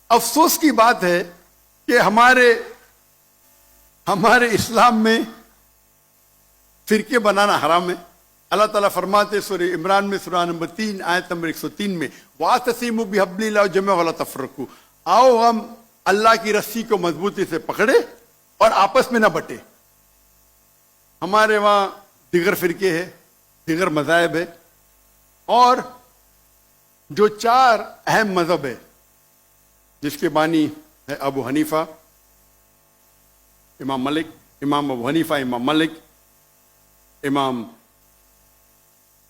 افسوس کی بات ہے کہ ہمارے اسلام میں فرقے بنانا حرام ہے. اللہ تعالیٰ فرماتے سورہ عمران میں سورہ نمبر 3 آیت نمبر 103 میں وَاعْتَصِمُوا بِحَبْلِ اللَّهِ جَمِيعًا وَلَا تَفَرَّقُوا، آؤ ہم اللہ کی رسی کو مضبوطی سے پکڑے اور آپس میں نہ بٹے. ہمارے وہاں دیگر فرقے ہیں، دیگر مذاہب ہے، اور جو 4 اہم مذہب ہے جس کے بانی ہے ابو حنیفہ، امام مالک، امام ابو حنیفہ، امام مالک، امام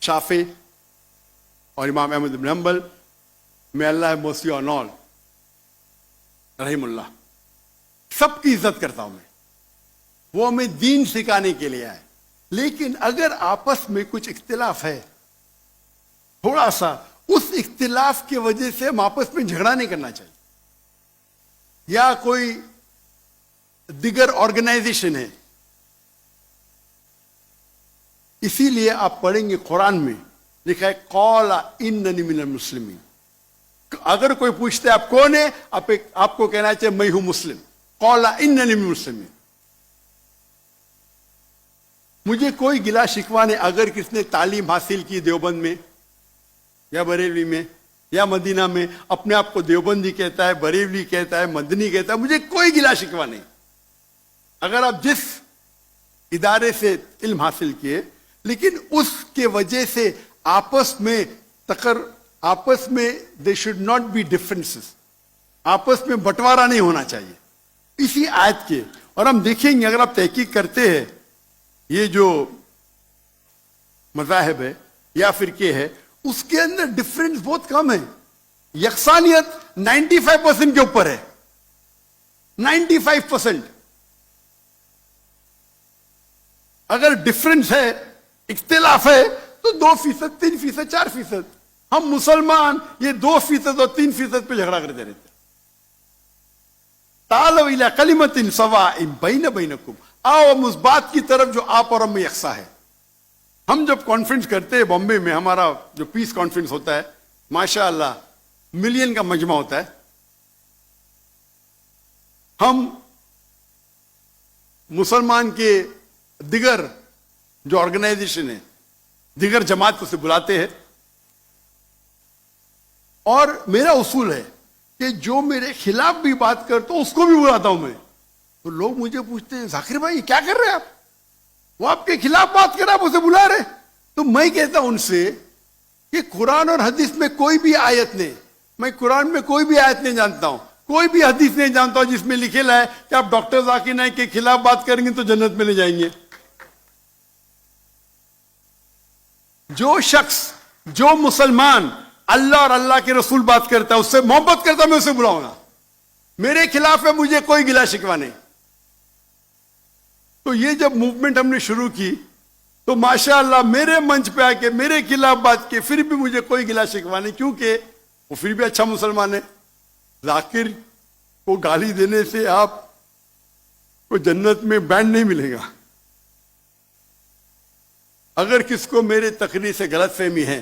شافعی اور امام احمد بن حنبل، میں اللہ موسی اور نول رحم اللہ، سب کی عزت کرتا ہوں میں. وہ ہمیں دین سکھانے کے لیے آئے. لیکن اگر آپس میں کچھ اختلاف ہے تھوڑا سا، اس اختلاف کی وجہ سے ہم آپس میں جھگڑا نہیں کرنا چاہیے. یا کوئی دیگر آرگنائزیشن ہے، اسی لیے آپ پڑھیں گے قرآن میں لکھا ہے قال اننی من المسلمین. اگر کوئی پوچھتا ہے آپ کون ہے، آپ کو کہنا چاہیے میں ہوں مسلم. قال اننی من المسلمین. مجھے کوئی گلا شکوہ نہیں اگر کس نے تعلیم حاصل کی دیوبند میں یا بریلوی میں یا مدینہ میں، اپنے آپ کو دیوبندی کہتا ہے، بریلوی کہتا ہے، مدنی کہتا ہے، مجھے کوئی گلا شکوہ نہیں. اگر آپ جس ادارے سے علم حاصل کیے، لیکن اس کے وجہ سے آپس میں they should not be differences, آپس میں بٹوارا نہیں ہونا چاہیے. اسی آیت کے، اور ہم دیکھیں گے اگر آپ تحقیق کرتے ہیں یہ جو مذاہب ہے یا فرقے ہے، اس کے اندر ڈفرینس بہت کم ہے. یکسانیت 95% کے اوپر ہے، 95%. اگر ڈفرینس ہے، اختلاف ہے، تو 2%، 3%، 4%. ہم مسلمان یہ 2% اور 3% پہ جھگڑا کرتے رہتے. تعالوا الی کلمۃ سواء بین بینکم، آؤ ہم اس بات کی طرف جو آپ اور ہم میں یکساں ہے. ہم جب کانفرنس کرتے ہیں بامبے میں، ہمارا جو پیس کانفرنس ہوتا ہے، ماشاء اللہ ملین کا مجمع ہوتا ہے. ہم مسلمان کے دیگر جو آرگنائزیشن ہے، دیگر جماعت کو سے بلاتے ہیں، اور میرا اصول ہے کہ جو میرے خلاف بھی بات کرتا ہوں اس کو بھی بلاتا ہوں میں. تو لوگ مجھے پوچھتے ہیں ذاکر بھائی کیا کر رہے ہیں آپ، وہ آپ کے خلاف بات کر رہے آپ اسے بلا رہے. تو میں کہتا ہوں ان سے کہ قرآن اور حدیث میں کوئی بھی آیت نہیں، میں قرآن میں کوئی بھی آیت نہیں جانتا ہوں، کوئی بھی حدیث نہیں جانتا ہوں جس میں لکھے ہے کہ آپ ڈاکٹر ذاکر نائک کے خلاف بات کریں گے تو جنت میں لے جائیں گے. جو شخص، جو مسلمان اللہ اور اللہ کے رسول بات کرتا ہے، اس سے محبت کرتا ہے، میں اسے بلاؤں گا. میرے خلاف ہے، مجھے کوئی گلا شکوہ نہیں. تو یہ جب موومنٹ ہم نے شروع کی تو ماشاءاللہ میرے منچ پہ آ کے میرے خلاف بات کی، پھر بھی مجھے کوئی گلا شکوہ نہیں، کیونکہ وہ پھر بھی اچھا مسلمان ہے. ذاکر کو گالی دینے سے آپ کو جنت میں بینڈ نہیں ملے گا. اگر کس کو میرے تقریر سے غلط فہمی ہے،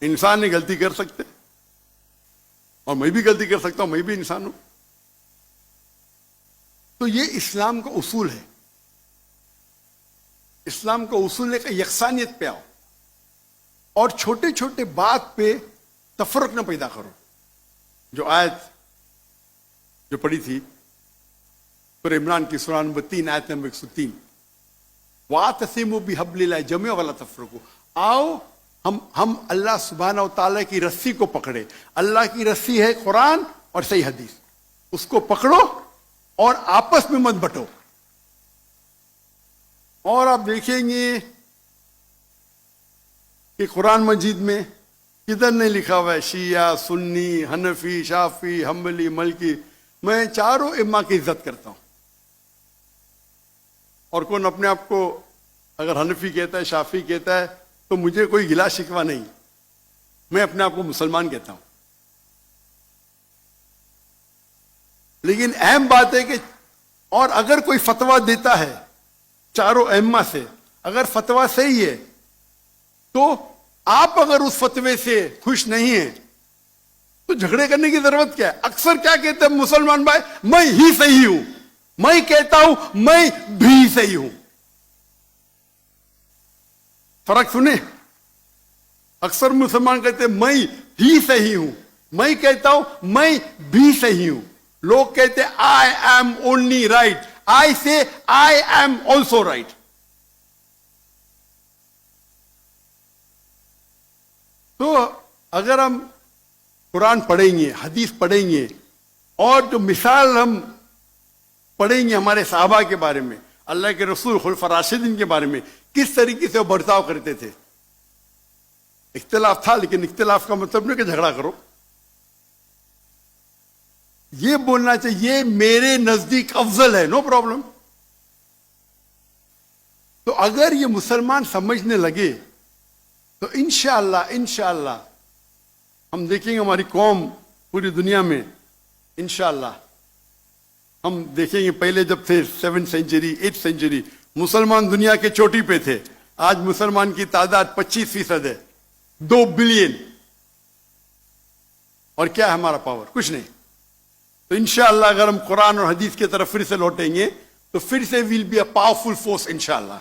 انسان نے غلطی کر سکتے، اور میں بھی غلطی کر سکتا ہوں، میں بھی انسان ہوں. تو یہ اسلام کا اصول ہے. اسلام کا اصول ہے کہ یکسانیت پہ آؤ، اور چھوٹے چھوٹے بات پہ تفرق نہ پیدا کرو. جو آیت جو پڑھی تھی سورہ عمران کی سورہ نمبر 3 آیت نمبر 103، وَاعْتَصِمُوا بِحَبْلِ اللَّهِ جَمِيعًا وَلَا تَفَرَّقُوا. آؤ ہم اللہ سبحانہ و تعالیٰ کی رسی کو پکڑے. اللہ کی رسی ہے قرآن اور صحیح حدیث، اس کو پکڑو اور آپس میں مت بٹو. اور آپ دیکھیں گے کہ قرآن مجید میں کدھر نہیں لکھا ہوا ہے شیعہ، سنی، حنفی، شافعی، حنبلی، مالکی. میں چاروں ائمہ کی عزت کرتا ہوں. اور کون اپنے آپ کو اگر حنفی کہتا ہے، شافعی کہتا ہے، تو مجھے کوئی گلا شکوہ نہیں، میں اپنے آپ کو مسلمان کہتا ہوں. لیکن اہم بات ہے کہ اور اگر کوئی فتویٰ دیتا ہے چاروں ائمہ سے، اگر فتویٰ صحیح ہے تو آپ اگر اس فتوے سے خوش نہیں ہیں تو جھگڑے کرنے کی ضرورت کیا ہے؟ اکثر کیا کہتے ہیں مسلمان بھائی، میں ہی صحیح ہوں، میں کہتا ہوں میں بھی صحیح ہوں. فرق سنیں، اکثر مسلمان کہتے ہیں میں ہی صحیح ہوں، میں کہتا ہوں میں بھی صحیح ہوں. لوگ کہتے ہیں آئی ایم اونلی رائٹ، آئی سے آئی ایم آلسو رائٹ. تو اگر ہم قرآن پڑھیں گے، حدیث پڑھیں گے، اور جو مثال ہم پڑھیں گے ہمارے صحابہ کے بارے میں، اللہ کے رسول خلفاء راشدین کے بارے میں، کس طریقے سے وہ برتاؤ کرتے تھے. اختلاف تھا، لیکن اختلاف کا مطلب نہیں کہ جھگڑا کرو. یہ بولنا چاہیے میرے نزدیک افضل ہے، نو پرابلم. تو اگر یہ مسلمان سمجھنے لگے تو انشاءاللہ ہم دیکھیں گے ہماری قوم پوری دنیا میں، انشاءاللہ ہم دیکھیں گے. پہلے جب تھے 7th سینچری 8th سینچری مسلمان دنیا کے چوٹی پہ تھے، آج مسلمان کی تعداد 25% ہے، 2 بلین. اور کیا ہے ہمارا پاور؟ کچھ نہیں. تو انشاءاللہ اگر ہم قرآن اور حدیث کی طرف پھر سے لوٹیں گے تو پھر سے will be a powerful force انشاءاللہ.